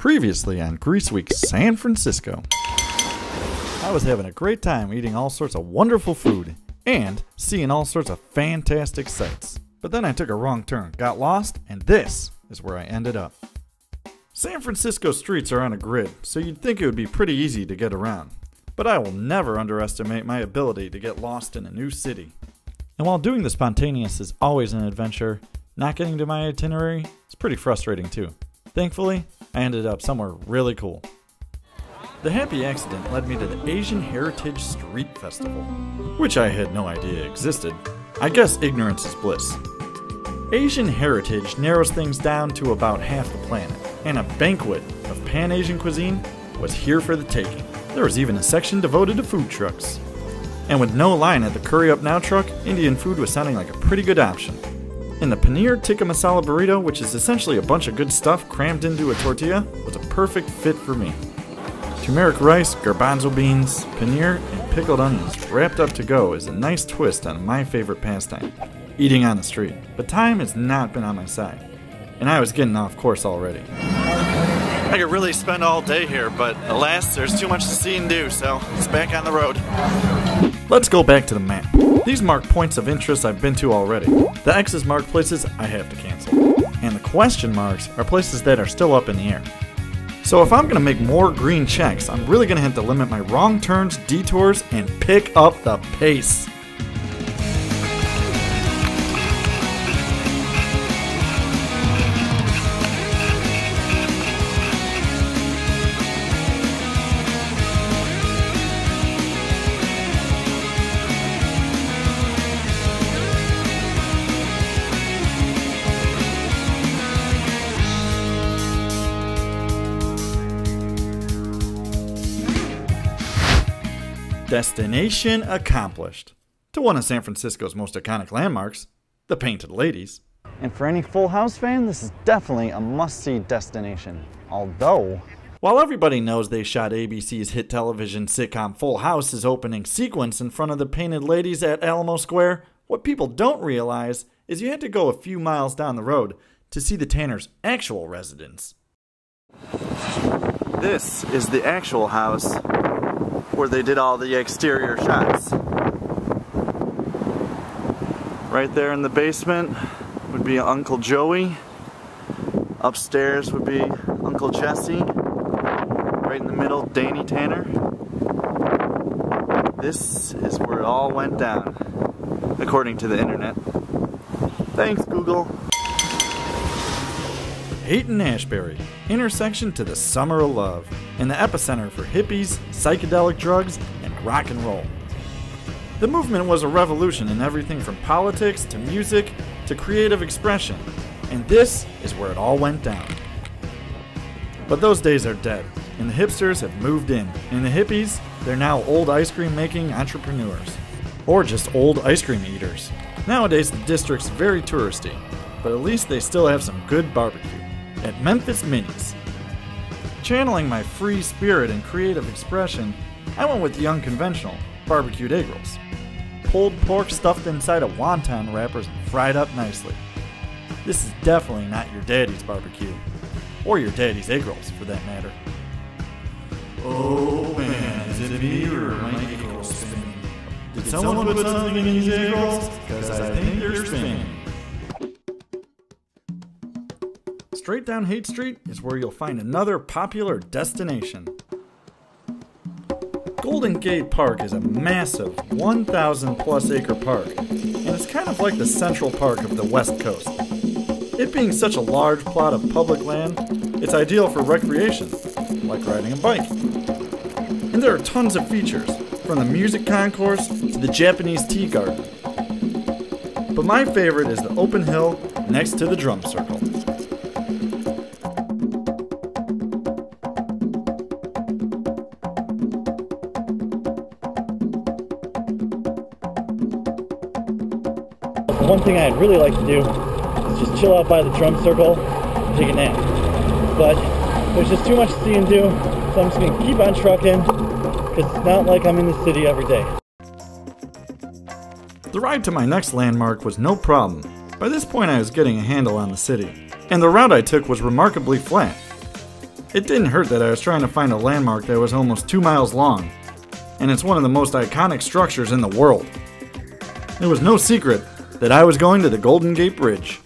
Previously on Greaseweek, San Francisco. I was having a great time eating all sorts of wonderful food and seeing all sorts of fantastic sights. But then I took a wrong turn, got lost, and this is where I ended up. San Francisco streets are on a grid, so you'd think it would be pretty easy to get around. But I will never underestimate my ability to get lost in a new city. And while doing the spontaneous is always an adventure, not getting to my itinerary is pretty frustrating too. Thankfully, I ended up somewhere really cool. The happy accident led me to the Asian Heritage Street Festival, which I had no idea existed. I guess ignorance is bliss. Asian heritage narrows things down to about half the planet, and a banquet of Pan-Asian cuisine was here for the taking. There was even a section devoted to food trucks. And with no line at the Curry Up Now truck, Indian food was sounding like a pretty good option. And the paneer tikka masala burrito, which is essentially a bunch of good stuff crammed into a tortilla, was a perfect fit for me. Turmeric rice, garbanzo beans, paneer, and pickled onions wrapped up to go is a nice twist on my favorite pastime, eating on the street. But time has not been on my side, and I was getting off course already. I could really spend all day here, but alas, there's too much to see and do, so it's back on the road. Let's go back to the map. These mark points of interest I've been to already. The X's mark places I have to cancel. And the question marks are places that are still up in the air. So if I'm going to make more green checks, I'm really going to have to limit my wrong turns, detours, and pick up the pace. Destination accomplished. To one of San Francisco's most iconic landmarks, the Painted Ladies. And for any Full House fan, this is definitely a must-see destination. Although, while everybody knows they shot ABC's hit television sitcom Full House's opening sequence in front of the Painted Ladies at Alamo Square, what people don't realize is you had to go a few miles down the road to see the Tanners' actual residence. This is the actual house where they did all the exterior shots. Right there in the basement would be Uncle Joey. Upstairs would be Uncle Jesse. Right in the middle, Danny Tanner. This is where it all went down, according to the internet. Thanks, Google. Haight-Ashbury, intersection to the summer of love, and the epicenter for hippies, psychedelic drugs, and rock and roll. The movement was a revolution in everything from politics to music to creative expression, and this is where it all went down. But those days are dead, and the hipsters have moved in, and the hippies, they're now old ice cream making entrepreneurs, or just old ice cream eaters. Nowadays the district's very touristy, but at least they still have some good barbecue. At Memphis Minis. Channeling my free spirit and creative expression, I went with the unconventional barbecued egg rolls. Pulled pork stuffed inside of wonton wrappers and fried up nicely. This is definitely not your daddy's barbecue, or your daddy's egg rolls for that matter. Oh man, is it me or are my egg rolls spinning? Did someone put something in these egg rolls? Because I think they're spinning. Straight down Haight Street is where you'll find another popular destination. Golden Gate Park is a massive 1,000 plus acre park, and it's kind of like the Central Park of the West Coast. It being such a large plot of public land, it's ideal for recreation, like riding a bike. And there are tons of features, from the music concourse to the Japanese tea garden. But my favorite is the open hill next to the drum circle. One thing I'd really like to do is just chill out by the drum circle and take a nap. But there's just too much to see and do, so I'm just going to keep on trucking, because it's not like I'm in the city every day. The ride to my next landmark was no problem. By this point I was getting a handle on the city, and the route I took was remarkably flat. It didn't hurt that I was trying to find a landmark that was almost 2 miles long, and it's one of the most iconic structures in the world. It was no secret that I was going to the Golden Gate Bridge.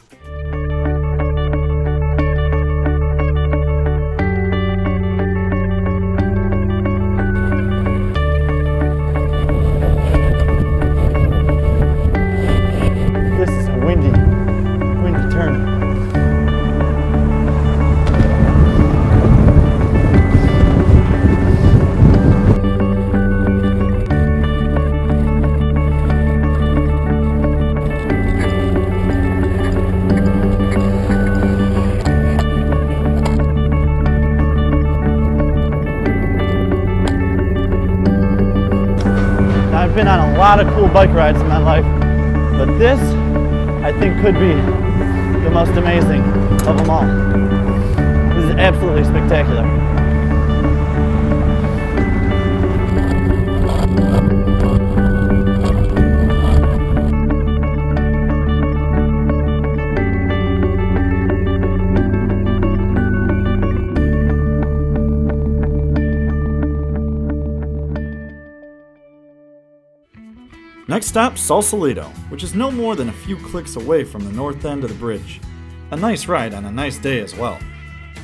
This is a windy turn. I've been on a lot of cool bike rides in my life, but this, I think, could be the most amazing of them all. This is absolutely spectacular. Next stop, Sausalito, which is no more than a few clicks away from the north end of the bridge. A nice ride on a nice day as well.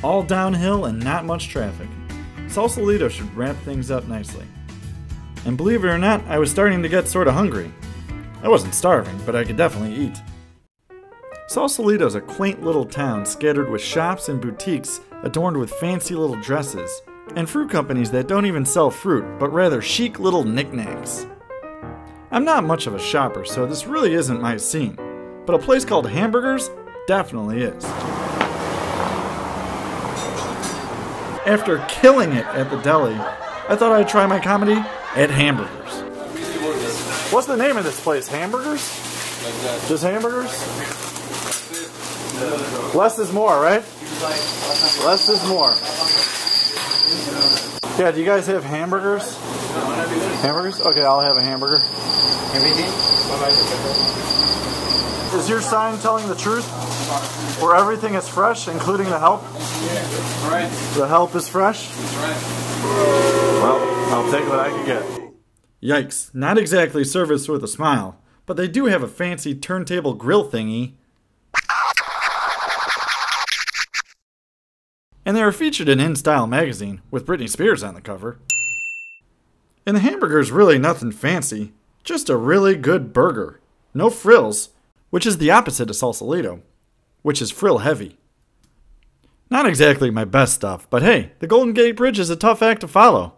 All downhill and not much traffic. Sausalito should wrap things up nicely. And believe it or not, I was starting to get sorta hungry. I wasn't starving, but I could definitely eat. Sausalito is a quaint little town scattered with shops and boutiques adorned with fancy little dresses, and fruit companies that don't even sell fruit, but rather chic little knickknacks. I'm not much of a shopper, so this really isn't my scene, but a place called Hamburgers definitely is. After killing it at the deli, I thought I'd try my comedy at Hamburgers. What's the name of this place? Hamburgers? Just Hamburgers? Less is more, right? Less is more. Yeah, do you guys have hamburgers? Hamburgers? Okay, I'll have a hamburger. Everything? Is your sign telling the truth? Where everything is fresh, including the help? Yeah, right. The help is fresh? That's right. Well, I'll take what I can get. Yikes, not exactly service with a smile, but they do have a fancy turntable grill thingy. And they are featured in InStyle magazine, with Britney Spears on the cover. And the hamburger's really nothing fancy, just a really good burger. No frills, which is the opposite of Sausalito, which is frill heavy. Not exactly my best stuff, but hey, the Golden Gate Bridge is a tough act to follow.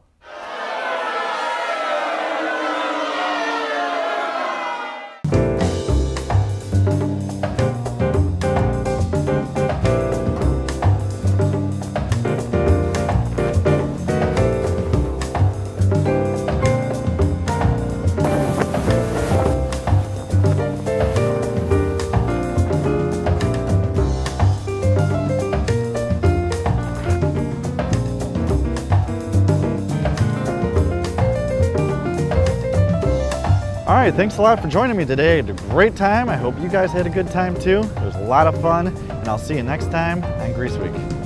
Alright, thanks a lot for joining me today. I had a great time. I hope you guys had a good time too. It was a lot of fun, and I'll see you next time on Greaseweek.